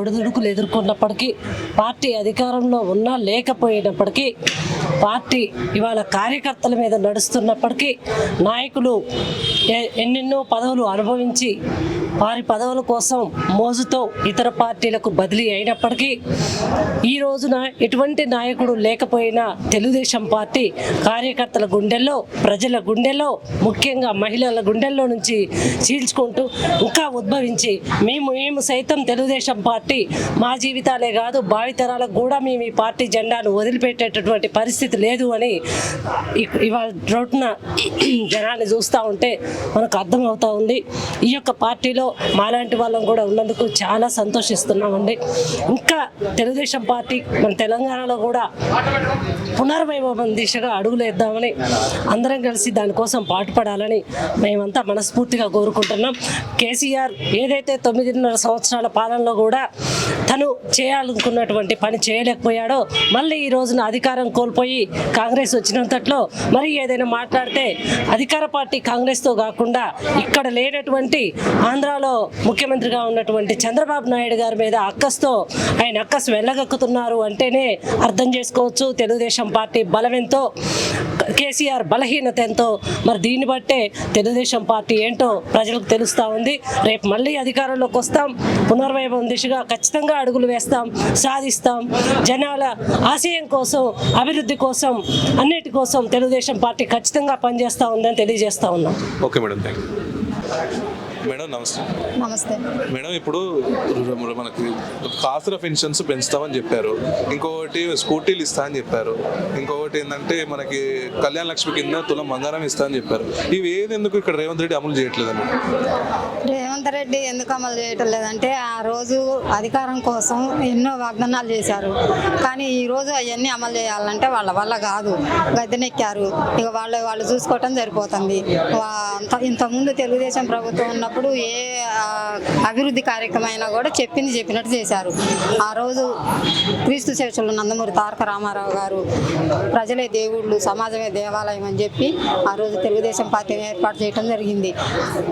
ఒడిదుడుకులు ఎదుర్కొన్నప్పటికీ, పార్టీ అధికారంలో ఉన్నా లేకపోయినప్పటికీ, పార్టీ ఇవాళ కార్యకర్తల మీద నడుస్తున్నప్పటికీ, నాయకులు ఎన్నెన్నో పదవులు అనుభవించి వారి పదవుల కోసం మోజుతో ఇతర పార్టీలకు బదిలీ అయినప్పటికీ, ఈ రోజున ఎటువంటి నాయకుడు లేకపోయినా తెలుగుదేశం పార్టీ కార్యకర్తల గుండెల్లో, ప్రజల గుండెల్లో, ముఖ్యంగా మహిళల గుండెల్లో నుంచి చీల్చుకుంటూ ఇంకా ఉద్భవించి మేము సైతం తెలుగుదేశం పార్టీ మా జీవితాలే కాదు భావితరాలకు కూడా మేము ఈ పార్టీ జెండాను వదిలిపెట్టేటటువంటి పరిస్థితి లేదు అని ఇవాళ రోడ్న జనాన్ని చూస్తూ ఉంటే మనకు అర్థమవుతూ ఉంది. ఈ యొక్క పార్టీలో మాలాంటి వాళ్ళం కూడా ఉన్నందుకు చాలా సంతోషిస్తున్నామండి. ఇంకా తెలుగుదేశం పార్టీ మన తెలంగాణలో కూడా పునర్వైభవం దిశగా అడుగులేద్దామని, అందరం కలిసి దానికోసం పాటుపడాలని మేమంతా మనస్ఫూర్తిగా కోరుకుంటున్నాం. కేసీఆర్ ఏదైతే 9.5 సంవత్సరాల పాలనలో కూడా తను చేయాలనుకున్నటువంటి పని చేయలేకపోయాడో, మళ్ళీ ఈ రోజున అధికారం కోల్పోయి కాంగ్రెస్ వచ్చినంతట్లో మరి ఏదైనా మాట్లాడితే అధికార పార్టీ కాంగ్రెస్తో కాకుండా ఇక్కడ లేనటువంటి ఆంధ్రాలో ముఖ్యమంత్రిగా ఉన్నటువంటి చంద్రబాబు నాయుడు గారి మీద ఆయన అక్కసు వెళ్ళగక్కుతున్నారు అంటేనే అర్థం చేసుకోవచ్చు తెలుగుదేశం పార్టీ బలమెంతో, కేసీఆర్ బలహీనత ఎంతో. మరి దీన్ని బట్టే తెలుగుదేశం పార్టీ ఏంటో ప్రజలకు తెలుస్తూ ఉంది. రేపు మళ్ళీ అధికారంలోకి వస్తాం, పునర్వైభవం దిశగా ఖచ్చితంగా అడుగులు వేస్తాం, సాధిస్తాం. జనాల ఆశయం కోసం, అభివృద్ధి కోసం, అన్నిటి కోసం తెలుగుదేశం పార్టీ ఖచ్చితంగా పనిచేస్తూ ఉందని తెలియజేస్తా ఉన్నాం. Okay madam, thank you. Madam నమస్తే. నమస్తే మేడం, ఇప్పుడు మనకి కాసుల పెన్షన్స్ పెంచుతామని చెప్పారు, ఇంకొకటి స్కూటీలు ఇస్తా అని చెప్పారు, ఇంకొకటి ఏంటంటే మనకి కళ్యాణ లక్ష్మి కింద తులం బంగారం ఇస్తా అని చెప్పారు. ఇవి ఏది ఎందుకు ఇక్కడ రేవంత్ రెడ్డి అమలు చేయట్లేదండి? రేవంత్ రెడ్డి ఎందుకు అమలు చేయటం లేదంటే, ఆ రోజు అధికారం కోసం ఎన్నో వాగ్దానాలు చేశారు. కానీ ఈ రోజు అవన్నీ అమలు చేయాలంటే వాళ్ళ వల్ల కాదు. గద్దెనెక్కారు, ఇక వాళ్ళు చూసుకోవటం సరిపోతుంది. ఇంతకుముందు తెలుగుదేశం ప్రభుత్వం ఉన్నప్పుడు ఏ అభివృద్ధి కార్యక్రమం అయినా కూడా చెప్పినట్టు చేశారు. ఆ రోజు క్రీస్తు శిష్యులు నందమూరి తారక రామారావు గారు ప్రజలే దేవుళ్ళు, సమాజమే దేవాలయం అని చెప్పి ఆ రోజు తెలుగుదేశం పార్టీని ఏర్పాటు చేయడం జరిగింది.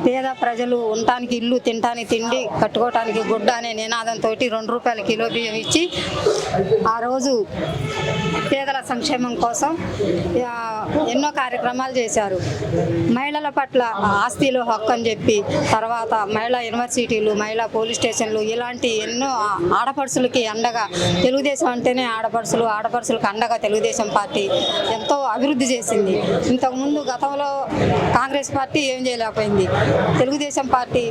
పేద ప్రజలు ఉండటానికి ఇల్లు, తినటానికి తిండి, కట్టుకోవటానికి గుడ్డ అనే నినాదంతో 2 రూపాయల కిలో బియ్యం ఇచ్చి ఆ రోజు పేదల సంక్షేమం కోసం ఎన్నో కార్యక్రమాలు చేశారు. మహిళల పట్ల ఆస్తిలో హక్కు అని చెప్పి, తర్వాత మహిళా యూనివర్సిటీలు, మహిళా పోలీస్ స్టేషన్లు, ఇలాంటి ఎన్నో ఆడపడుచులకి అండగా, తెలుగుదేశం అంటేనే ఆడపడుచులకు అండగా తెలుగుదేశం పార్టీ ఎంతో అభివృద్ధి చేసింది. ఇంతకుముందు గతంలో కాంగ్రెస్ పార్టీ ఏం చేయలేకపోయింది. తెలుగుదేశం పార్టీ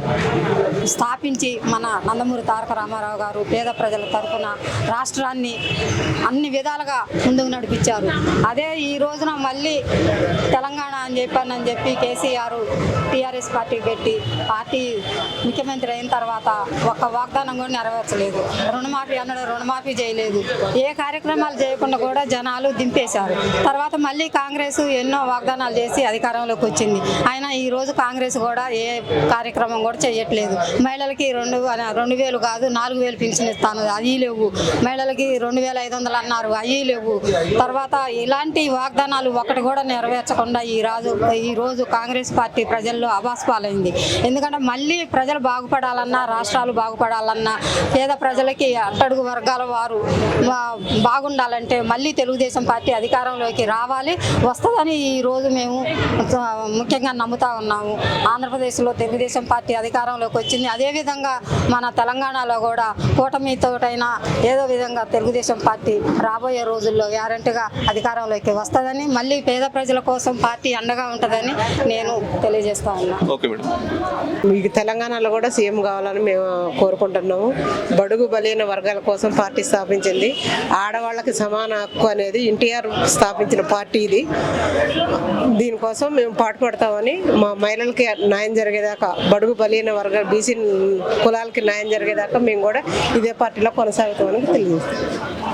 స్థాపించి మన నందమూరి తారక రామారావు గారు పేద ప్రజల తరఫున రాష్ట్రాన్ని అన్ని విధాలుగా ముందుకు నడిపించారు. అదే ఈ రోజున మళ్ళీ తెలంగాణ అని చెప్పి కేసీఆర్ టీఆర్ఎస్ పార్టీ పెట్టి పార్టీ ముఖ్యమంత్రి అయిన తర్వాత ఒక్క వాగ్దానం కూడా నెరవేర్చలేదు. రుణమాఫీ అన్నాడు, రుణమాఫీ చేయలేదు. ఏ కార్యక్రమాలు చేయకుండా కూడా జనాలు దింపేశారు. తర్వాత మళ్ళీ కాంగ్రెస్ ఎన్నో వాగ్దానాలు చేసి అధికారంలోకి వచ్చింది. అయినా ఈరోజు కాంగ్రెస్ కూడా ఏ కార్యక్రమం కూడా చేయట్లేదు. మహిళలకి 2,000 కాదు 4,000 పింఛన్ ఇస్తాను, అవి లేవు. మహిళలకి 2,500 అన్నారు, అవి లేవు. తర్వాత ఇలాంటి వాగ్దానాలు ఒకటి కూడా నెరవేర్చకుండా ఈ రోజు కాంగ్రెస్ పార్టీ ప్రజల్లో అభాస్పాలైంది. ఎందుకంటే మళ్ళీ ప్రజలు బాగుపడాలన్నా, రాష్ట్రాలు బాగుపడాలన్నా, పేద ప్రజలకి అట్టడుగు వర్గాల వారు బాగుండాలంటే మళ్ళీ తెలుగుదేశం పార్టీ అధికారంలోకి రావాలి, వస్తుందని ఈరోజు మేము ముఖ్యంగా నమ్ముతా ఉన్నాము. ఆంధ్రప్రదేశ్లో తెలుగుదేశం పార్టీ అధికారంలోకి వచ్చింది. అదేవిధంగా మన తెలంగాణలో కూడా కూటమితోటైనా ఏదో విధంగా తెలుగుదేశం పార్టీ రాబోయే రోజుల్లో గ్యారెంటీగా అధికారంలోకి వస్తుందని, మళ్ళీ పేద ప్రజల కోసం పార్టీ అండగా ఉంటుందని నేను తెలియజేస్తా ఉన్నాను. Okay madam. మీకు తెలంగాణలో కూడా సీఎం కావాలని మేము కోరుకుంటున్నాము. బడుగు బలైన వర్గాల కోసం పార్టీ స్థాపించింది. ఆడవాళ్ళకి సమాన హక్కు అనేది ఎన్టీఆర్ స్థాపించిన పార్టీ ఇది. దీనికోసం మేము పాటుపడతామని, మా మహిళలకి న్యాయం జరిగేదాకా, బడుగు బలైన వర్గాలు బీసీ కులాలకి న్యాయం జరిగేదాకా మేము కూడా ఇదే పార్టీలో కొనసాగుతామని తెలియజేస్తాం.